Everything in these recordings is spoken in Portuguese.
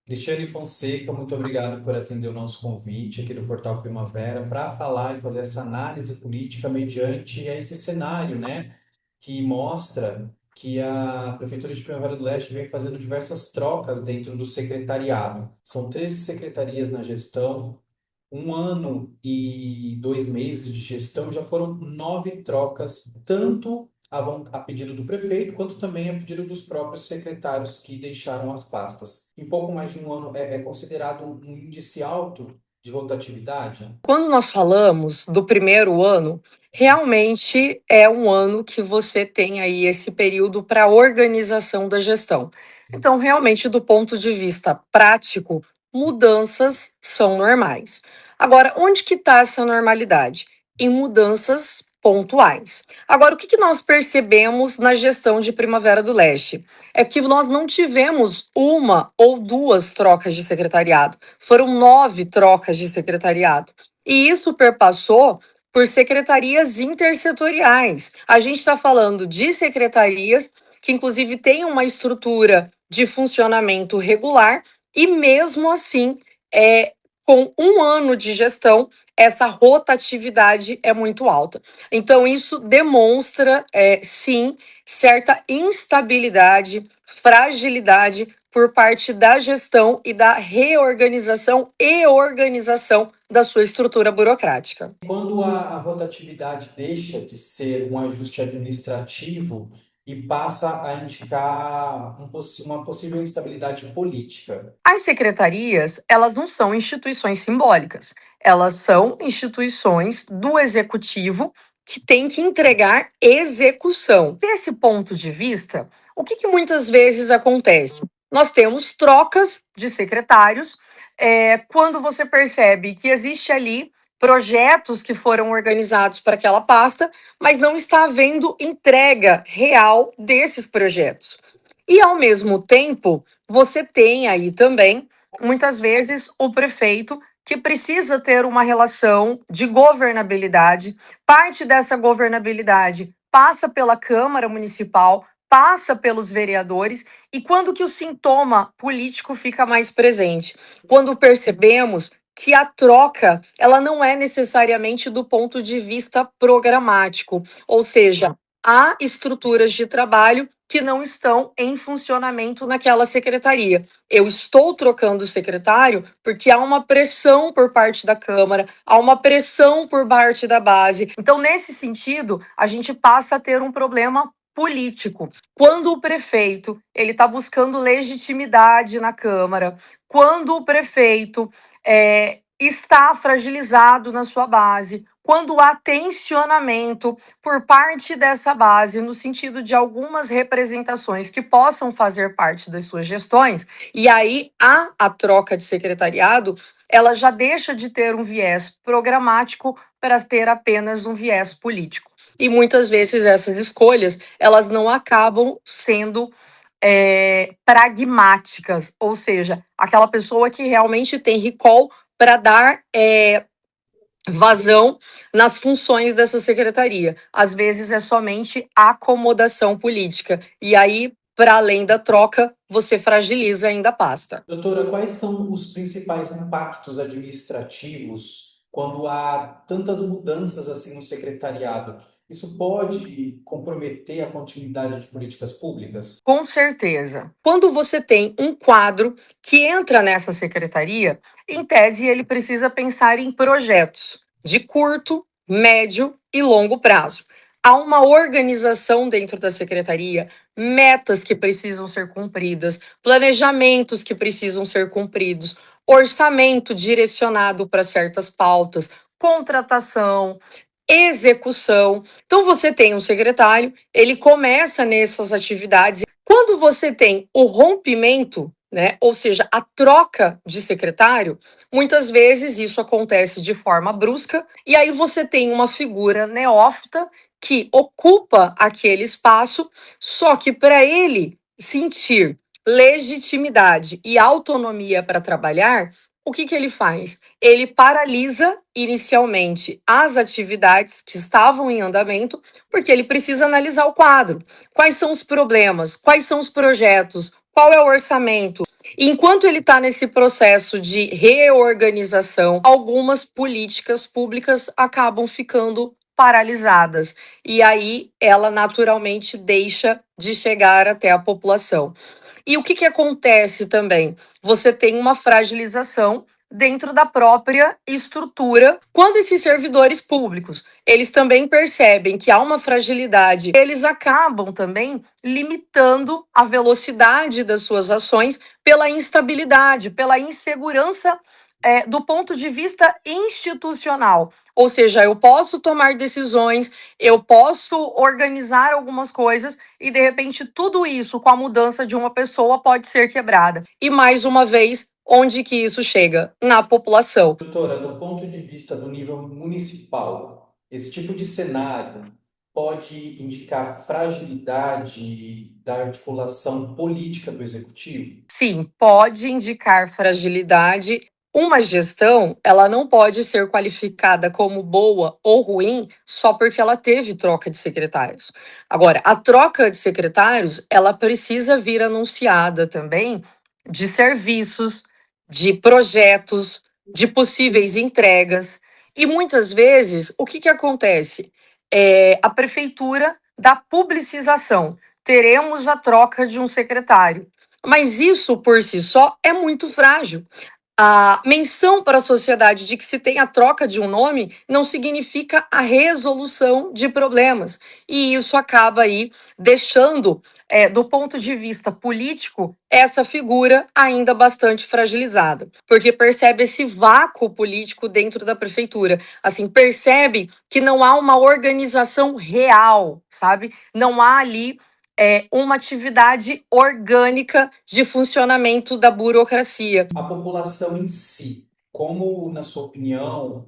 Cristiane Fonseca, muito obrigado por atender o nosso convite aqui do Portal Primavera para falar e fazer essa análise política mediante esse cenário, né, que mostra que a Prefeitura de Primavera do Leste vem fazendo diversas trocas dentro do secretariado. São 13 secretarias na gestão, 1 ano e 2 meses de gestão, já foram 9 trocas, tanto a pedido do prefeito, quanto também a pedido dos próprios secretários que deixaram as pastas. Em pouco mais de 1 ano, é considerado um índice alto de rotatividade? Quando nós falamos do primeiro ano, realmente é um ano que você tem aí esse período para organização da gestão. Então, realmente, do ponto de vista prático, mudanças são normais. Agora, onde que está essa normalidade? Em mudanças pontuais. Agora, o que que nós percebemos na gestão de Primavera do Leste? É que nós não tivemos uma ou duas trocas de secretariado, foram 9 trocas de secretariado. E isso perpassou por secretarias intersetoriais. A gente está falando de secretarias que, inclusive, têm uma estrutura de funcionamento regular, e mesmo assim, com 1 ano de gestão, essa rotatividade é muito alta. Então, isso demonstra, sim, certa instabilidade, fragilidade por parte da gestão e da reorganização e organização da sua estrutura burocrática. Quando a rotatividade deixa de ser um ajuste administrativo e passa a indicar uma possível instabilidade política. As secretarias, elas não são instituições simbólicas, elas são instituições do executivo que tem que entregar execução. Desse ponto de vista, o que, que muitas vezes acontece? Nós temos trocas de secretários, quando você percebe que existe ali projetos que foram organizados para aquela pasta, mas não está havendo entrega real desses projetos. E, ao mesmo tempo, você tem aí também, muitas vezes, o prefeito que precisa ter uma relação de governabilidade. Parte dessa governabilidade passa pela Câmara Municipal, passa pelos vereadores. E quando que o sintoma político fica mais presente? Quando percebemos que a troca, ela não é necessariamente do ponto de vista programático, ou seja, há estruturas de trabalho que não estão em funcionamento naquela secretaria. Eu estou trocando o secretário porque há uma pressão por parte da Câmara, há uma pressão por parte da base. Então, nesse sentido, a gente passa a ter um problema político. Quando o prefeito ele está buscando legitimidade na Câmara, quando o prefeito está fragilizado na sua base, quando há tensionamento por parte dessa base, no sentido de algumas representações que possam fazer parte das suas gestões, e aí há a troca de secretariado, ela já deixa de ter um viés programático para ter apenas um viés político. E muitas vezes essas escolhas, elas não acabam sendo pragmáticas, ou seja, aquela pessoa que realmente tem recall para dar vazão nas funções dessa secretaria. Às vezes é somente acomodação política. E aí, para além da troca, você fragiliza ainda a pasta. Doutora, quais são os principais impactos administrativos quando há tantas mudanças assim no secretariado? Isso pode comprometer a continuidade de políticas públicas? Com certeza. Quando você tem um quadro que entra nessa secretaria, em tese ele precisa pensar em projetos de curto, médio e longo prazo. Há uma organização dentro da secretaria, metas que precisam ser cumpridas, planejamentos que precisam ser cumpridos, orçamento direcionado para certas pautas, contratação, execução. Então você tem um secretário, ele começa nessas atividades. Quando você tem o rompimento, né, ou seja, a troca de secretário, muitas vezes isso acontece de forma brusca, e aí você tem uma figura neófita que ocupa aquele espaço, só que para ele sentir legitimidade e autonomia para trabalhar, o que, que ele faz? Ele paralisa inicialmente as atividades que estavam em andamento, porque ele precisa analisar o quadro. Quais são os problemas? Quais são os projetos? Qual é o orçamento? E enquanto ele está nesse processo de reorganização, algumas políticas públicas acabam ficando paralisadas. E aí ela naturalmente deixa de chegar até a população. E o que acontece também? Você tem uma fragilização dentro da própria estrutura. Quando esses servidores públicos, eles também percebem que há uma fragilidade, eles acabam também limitando a velocidade das suas ações pela instabilidade, pela insegurança do ponto de vista institucional. Ou seja, eu posso tomar decisões, eu posso organizar algumas coisas e, de repente, tudo isso com a mudança de uma pessoa pode ser quebrada. E, mais uma vez, onde que isso chega? Na população. Doutora, do ponto de vista do nível municipal, esse tipo de cenário pode indicar fragilidade da articulação política do executivo? Sim, pode indicar fragilidade. Uma gestão, ela não pode ser qualificada como boa ou ruim só porque ela teve troca de secretários. Agora, a troca de secretários, ela precisa vir anunciada também de serviços, de projetos, de possíveis entregas. E muitas vezes, o que acontece? A prefeitura dá publicização. Teremos a troca de um secretário. Mas isso por si só é muito frágil. A menção para a sociedade de que se tem a troca de um nome não significa a resolução de problemas. E isso acaba aí deixando, do ponto de vista político, essa figura ainda bastante fragilizada. Porque percebe esse vácuo político dentro da prefeitura. Assim, percebe que não há uma organização real, sabe? Não há ali uma atividade orgânica de funcionamento da burocracia. A população em si, como, na sua opinião,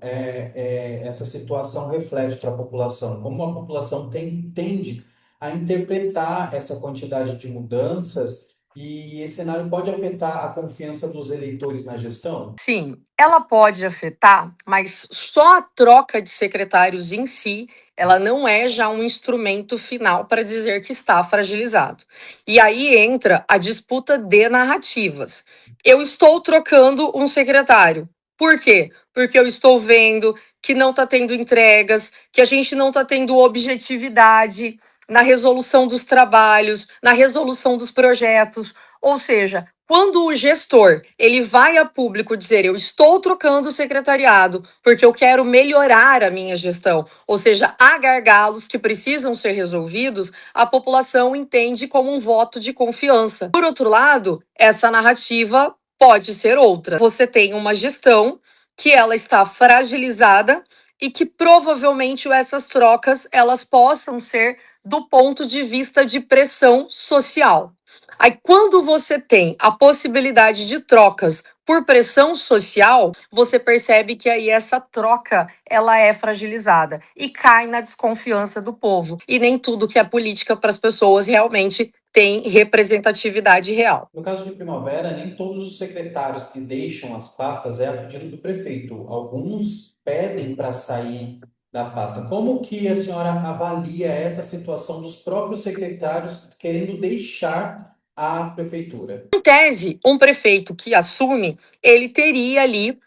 essa situação reflete para a população? Como a população tende a interpretar essa quantidade de mudanças e esse cenário pode afetar a confiança dos eleitores na gestão? Sim, ela pode afetar, mas só a troca de secretários em si, ela não é já um instrumento final para dizer que está fragilizado. E aí entra a disputa de narrativas. Eu estou trocando um secretário. Por quê? Porque eu estou vendo que não está tendo entregas, que a gente não está tendo objetividade na resolução dos trabalhos, na resolução dos projetos. Ou seja, quando o gestor ele vai a público dizer eu estou trocando o secretariado porque eu quero melhorar a minha gestão, ou seja, há gargalos que precisam ser resolvidos, a população entende como um voto de confiança. Por outro lado, essa narrativa pode ser outra. Você tem uma gestão que ela está fragilizada e que provavelmente essas trocas elas possam ser do ponto de vista de pressão social. Aí, quando você tem a possibilidade de trocas por pressão social, você percebe que aí essa troca ela é fragilizada e cai na desconfiança do povo. E nem tudo que é política para as pessoas realmente tem representatividade real. No caso de Primavera, nem todos os secretários que deixam as pastas é a pedido do prefeito. Alguns pedem para sair da pasta. Como que a senhora avalia essa situação dos próprios secretários querendo deixar a prefeitura? Em tese, um prefeito que assume, ele teria ali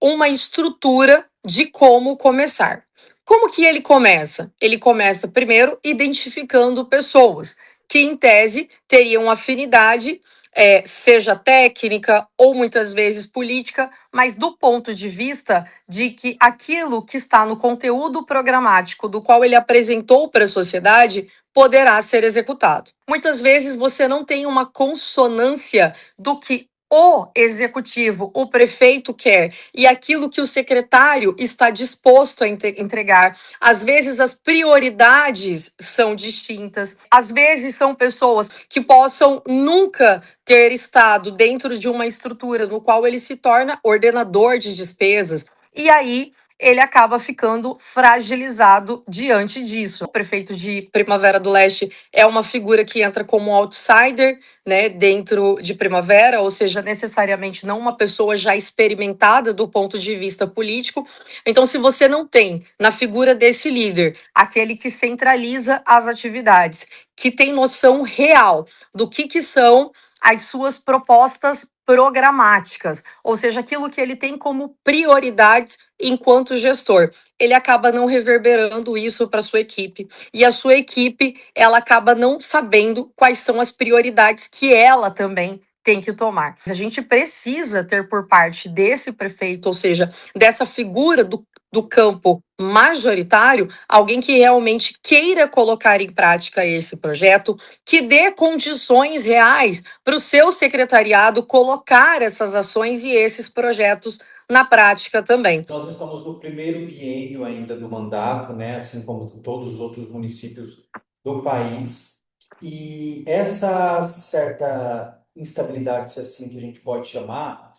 uma estrutura de como começar. Como que ele começa? Ele começa primeiro identificando pessoas que, em tese, teriam afinidade, seja técnica ou muitas vezes política, mas do ponto de vista de que aquilo que está no conteúdo programático do qual ele apresentou para a sociedade poderá ser executado. Muitas vezes você não tem uma consonância do que o executivo, o prefeito quer e aquilo que o secretário está disposto a entregar. Às vezes as prioridades são distintas, às vezes são pessoas que possam nunca ter estado dentro de uma estrutura no qual ele se torna ordenador de despesas. E aí ele acaba ficando fragilizado diante disso. O prefeito de Primavera do Leste é uma figura que entra como outsider, né, dentro de Primavera, ou seja, necessariamente não uma pessoa já experimentada do ponto de vista político. Então, se você não tem na figura desse líder aquele que centraliza as atividades, que tem noção real do que são as suas propostas programáticas, ou seja, aquilo que ele tem como prioridades enquanto gestor. Ele acaba não reverberando isso para sua equipe e a sua equipe, ela acaba não sabendo quais são as prioridades que ela também tem que tomar. A gente precisa ter por parte desse prefeito, ou seja, dessa figura do campo majoritário, alguém que realmente queira colocar em prática esse projeto, que dê condições reais para o seu secretariado colocar essas ações e esses projetos na prática também. Nós estamos no primeiro biênio ainda do mandato, né, assim como todos os outros municípios do país, e essa certa instabilidade, se assim que a gente pode chamar,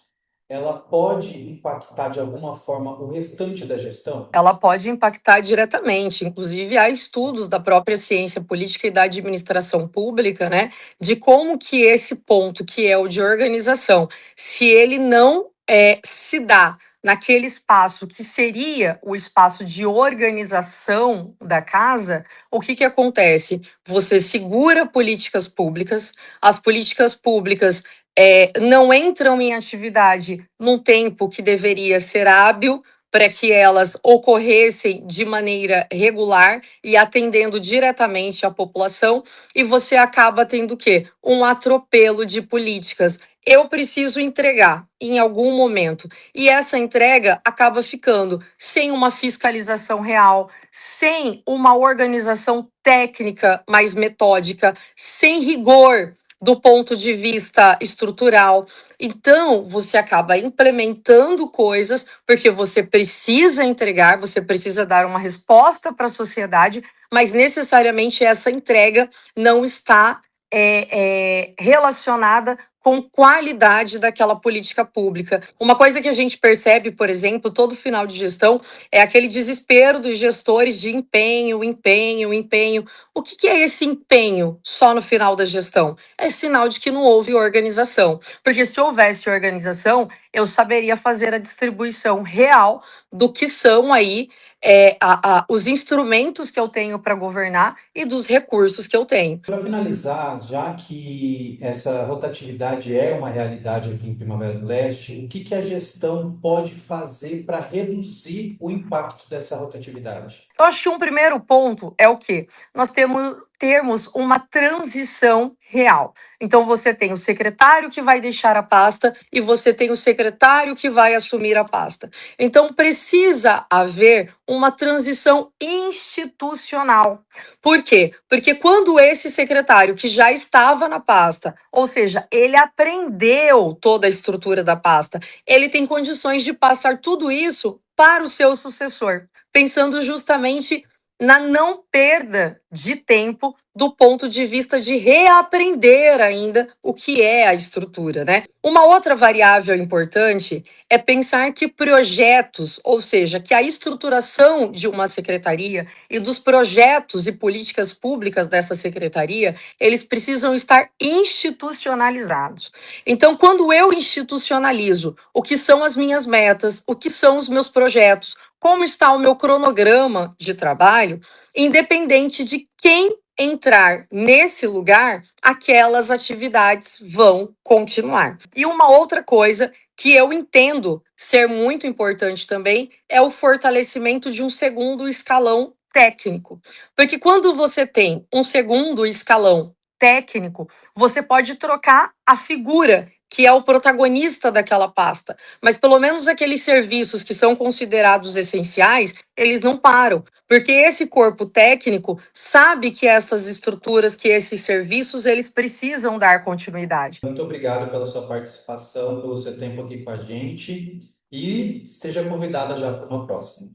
ela pode impactar de alguma forma o restante da gestão? Ela pode impactar diretamente. Inclusive, há estudos da própria ciência política e da administração pública, né, de como que esse ponto, que é o de organização, se ele não se dá naquele espaço que seria o espaço de organização da casa, o que que acontece? Você segura políticas públicas, as políticas públicas não entram em atividade num tempo que deveria ser hábil, para que elas ocorressem de maneira regular e atendendo diretamente a população, e você acaba tendo o quê? Um atropelo de políticas. Eu preciso entregar em algum momento, e essa entrega acaba ficando sem uma fiscalização real, sem uma organização técnica mais metódica, sem rigor do ponto de vista estrutural. Então, você acaba implementando coisas porque você precisa entregar, você precisa dar uma resposta para a sociedade, mas necessariamente essa entrega não está relacionada com qualidade daquela política pública. Uma coisa que a gente percebe, por exemplo, todo final de gestão é aquele desespero dos gestores de empenho, empenho, empenho. O que que é esse empenho só no final da gestão? É sinal de que não houve organização. Porque se houvesse organização, eu saberia fazer a distribuição real do que são aí os instrumentos que eu tenho para governar e dos recursos que eu tenho. Para finalizar, já que essa rotatividade é uma realidade aqui em Primavera do Leste, o que que a gestão pode fazer para reduzir o impacto dessa rotatividade? Eu acho que um primeiro ponto é o quê? Nós termos uma transição real. Então, você tem o secretário que vai deixar a pasta e você tem o secretário que vai assumir a pasta. Então, precisa haver uma transição institucional. Por quê? Porque quando esse secretário que já estava na pasta, ou seja, ele aprendeu toda a estrutura da pasta, ele tem condições de passar tudo isso para o seu sucessor, pensando justamente na não perda de tempo do ponto de vista de reaprender ainda o que é a estrutura, né? Uma outra variável importante é pensar que projetos, ou seja, que a estruturação de uma secretaria e dos projetos e políticas públicas dessa secretaria, eles precisam estar institucionalizados. Então, quando eu institucionalizo o que são as minhas metas, o que são os meus projetos, como está o meu cronograma de trabalho, independente de quem entrar nesse lugar, aquelas atividades vão continuar. E uma outra coisa que eu entendo ser muito importante também é o fortalecimento de um segundo escalão técnico. Porque quando você tem um segundo escalão técnico, você pode trocar a figura que é o protagonista daquela pasta. Mas pelo menos aqueles serviços que são considerados essenciais, eles não param, porque esse corpo técnico sabe que essas estruturas, que esses serviços, eles precisam dar continuidade. Muito obrigado pela sua participação, pelo seu tempo aqui com a gente e esteja convidada já para uma próxima.